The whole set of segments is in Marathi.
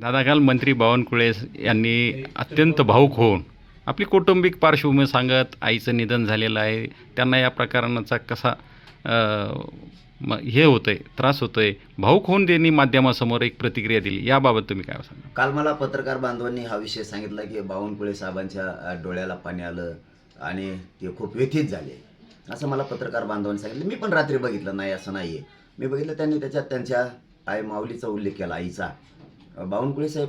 दादा, काल मंत्री बावनकुळे यांनी अत्यंत भावूक होऊन आपली कौटुंबिक पार्श्वभूमी सांगत आईचं निधन झालेलं आहे, त्यांना या प्रकरणाचा कसा हे होतंय, त्रास होतोय, भावूक होऊन त्यांनी माध्यमासमोर एक प्रतिक्रिया दिली. याबाबत तुम्ही काय सांगा? काल मला पत्रकार बांधवांनी हा विषय सांगितला की बावनकुळे साहेबांच्या डोळ्याला पाणी आलं आणि ते खूप व्यथित झाले असं मला पत्रकार बांधवांनी सांगितलं. मी पण रात्री बघितलं, नाही असं नाही आहे. मी बघितलं, त्यांनी त्याच्यात त्यांच्या आई माऊलीचा उल्लेख केला, आईचा. बावनकुळे साहेब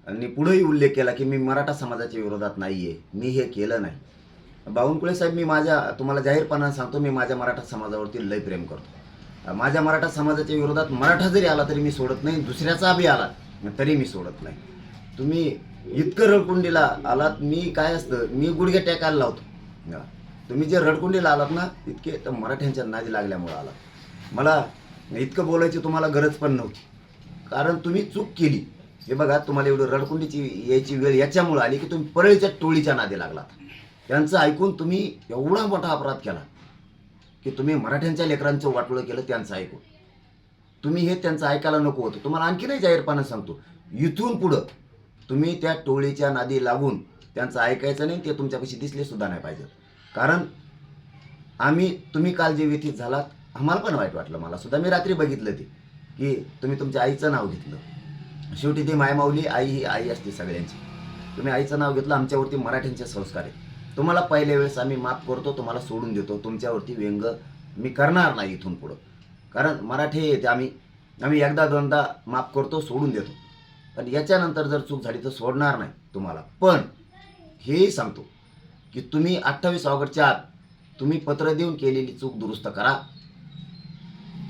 यांनी पुढेही उल्लेख केला की मी मराठा समाजाच्या विरोधात नाही आहे, मी हे केलं नाही. बावनकुळे साहेब, मी तुम्हाला जाहीरपणाने सांगतो, मी माझ्या मराठा समाजावरती लय प्रेम करतो. माझ्या मराठा समाजाच्या विरोधात मराठा जरी आला तरी मी सोडत नाही, दुसऱ्याचा बी आला तरी मी सोडत नाही. तुम्ही इतकं रडकुंडीला आलात, मी काय असतं, मी गुडघे टेकायला लावतो. तुम्ही जे रडकुंडीला आलात ना, इतके तर मराठ्यांच्या नादी लागल्यामुळं आलात. मला इतकं बोलायची तुम्हाला गरज पण नव्हती, कारण तुम्ही चूक केली. हे बघा, तुम्हाला एवढं रडकुंडीची यायची वेळ याच्यामुळे आली की तुम्ही परळीच्या टोळीच्या नादी लागलात. त्यांचं ऐकून तुम्ही एवढा मोठा अपराध केला की तुम्ही मराठ्यांच्या लेकरांचं वाटोळं केलं त्यांचं ऐकून. तुम्ही हे त्यांचं ऐकायला नको होतं. तुम्हाला आणखी नाही जाहीरपणे सांगतो, इथून पुढं तुम्ही त्या टोळीच्या नादी लागून त्यांचं ऐकायचं नाही, ते तुमच्यापाशी दिसले सुद्धा नाही पाहिजे. कारण तुम्ही काल जे व्यथित झालात, आम्हाला पण वाईट वाटलं. मला सुद्धा, मी रात्री बघितलं ते की तुम्ही तुमच्या आईचं नाव घेतलं. शेवटी ती मायमाऊली, आई ही आई असते सगळ्यांची. तुम्ही आईचं नाव घेतलं. आमच्यावरती मराठ्यांचे संस्कार आहेत. तुम्हाला पहिल्या वेळेस आम्ही माफ करतो, तुम्हाला सोडून देतो. तुमच्यावरती व्यंग मी करणार नाही इथून पुढं, कारण मराठी आम्ही एकदा दोनदा माफ करतो, सोडून देतो. पण याच्यानंतर जर चूक झाली तर सोडणार नाही तुम्हाला. पण हेही सांगतो की तुम्ही 28 ऑगस्टच्या आत तुम्ही पत्र देऊन केलेली चूक दुरुस्त करा.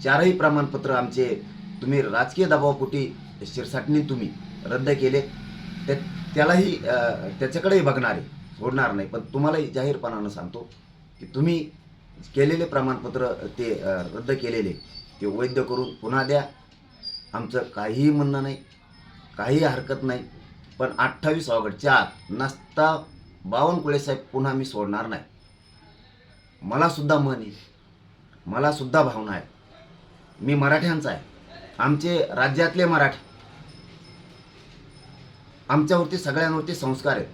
4ही प्रमाणपत्र आमचे तुम्ही राजकीय दबावापोटी शिरसाटणी तुम्ही रद्द केले, त्यालाही त्याच्याकडेही बघणार आहे, सोडणार नाही. पण तुम्हालाही जाहीरपणानं सांगतो की तुम्ही केलेले प्रमाणपत्र ते रद्द केलेले ते वैध करून पुन्हा द्या. आमचं काहीही म्हणणं नाही, काही हरकत नाही. पण 28 ऑगस्टच्या आत नसता बावनकुळे साहेब पुन्हा मी सोडणार नाही. मला सुद्धा मन आहे, मला सुद्धा भावना आहे. मी मराठ्यांचा आहे, आमचे राज्यातले मराठी, आमच्यावरती सगळ्यांवरती संस्कार आहेत.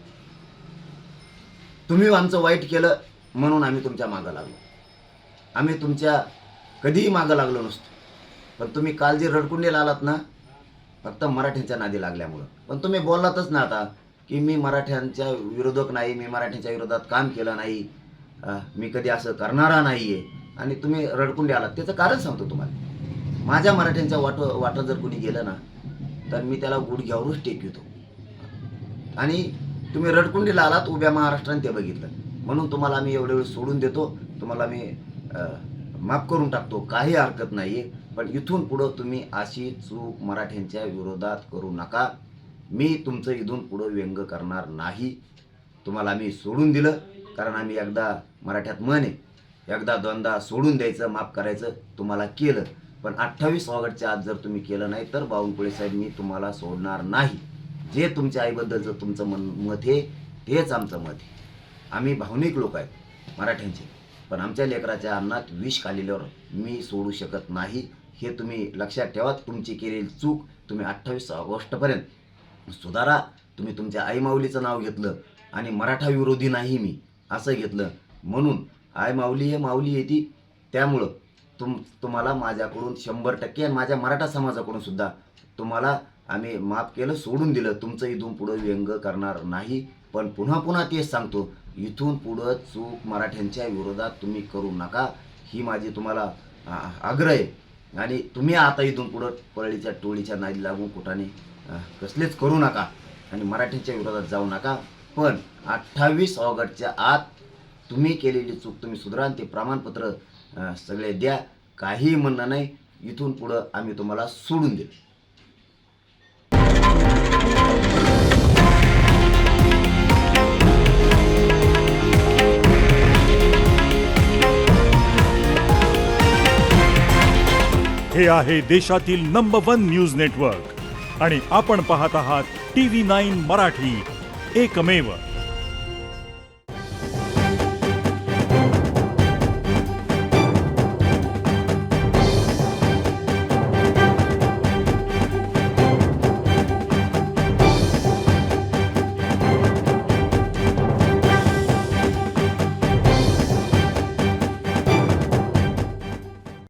तुम्ही आमचं वाईट केलं म्हणून आम्ही तुमच्या मागं लागलो. आम्ही तुमच्या कधीही मागं लागलो नसतो. पण तुम्ही काल जे रडकुंडीला आलात ना, फक्त मराठ्यांच्या नादी लागल्यामुळं. पण तुम्ही बोललातच ना आता की मी मराठ्यांच्या विरोधक नाही, मी मराठ्यांच्या विरोधात काम केलं नाही, मी कधी असं करणारा नाही आहे. आणि तुम्ही रडकुंडी आलात, त्याचं कारण सांगतो तुम्हाला. माझ्या मराठ्यांच्या वाटं जर कोणी गेलं ना, तर मी त्याला गुडघ्यावरच टेकवितो. आणि तुम्ही रडकुंडीला आलात, उभ्या महाराष्ट्राने ते बघितलं, म्हणून तुम्हाला आम्ही एवढे वेळ सोडून देतो. तुम्हाला मी माफ करून टाकतो, काही हरकत नाही आहे. पण इथून पुढं तुम्ही अशी चूक मराठ्यांच्या विरोधात करू नका. मी तुमचं इथून पुढं व्यंग करणार नाही. तुम्हाला आम्ही सोडून दिलं, कारण आम्ही एकदा मराठ्यात म्हण आहे, एकदा दोनदा सोडून द्यायचं, माफ करायचं. तुम्हाला केलं. पण 28 ऑगस्टच्या आत जर तुम्ही केलं नाही तर बावनकुळे साहेब, मी तुम्हाला सोडणार नाही. जे तुमच्या आईबद्दलचं तुमचं मत आहे तेच आमचं मत आहे. आम्ही भावनिक लोक आहेत मराठ्यांचे, पण आमच्या लेकराच्या अन्नात विष खाल्ल्यावर मी सोडू शकत नाही. हे तुम्ही लक्षात ठेवा. तुमची केलेली चूक तुम्ही 28 ऑगस्टपर्यंत सुधारा. तुम्ही तुमच्या आई माऊलीचं नाव घेतलं आणि मराठा विरोधी नाही मी असं घेतलं, म्हणून आई माऊली हे माऊली येते. त्यामुळं तुम्हाला माझ्याकडून 100% आणि माझ्या मराठा समाजाकडून सुद्धा तुम्हाला आम्ही माफ केलं, सोडून दिलं. तुमचं इथून पुढं व्यंग करणार नाही. पण पुन्हा तेच सांगतो, इथून पुढं चूक मराठ्यांच्या विरोधात तुम्ही करू नका, ही माझी तुम्हाला आग्रह आहे. आणि तुम्ही आता इथून पुढं परळीच्या टोळीच्या नादी लागून कुठाने कसलेच करू नका आणि मराठ्यांच्या विरोधात जाऊ नका. पण 28 ऑगस्टच्या आत तुम्ही केलेली चूक तुम्ही सुधारा आणि ते प्रमाणपत्र सगळे द्या. काही म्हणणं नाही. इथून पुढं आम्ही तुम्हाला सोडून देऊ. हे आहे देशातील नंबर 1 न्यूज नेटवर्क आणि आपण पाहत आहात TV9 मराठी, एकमेव.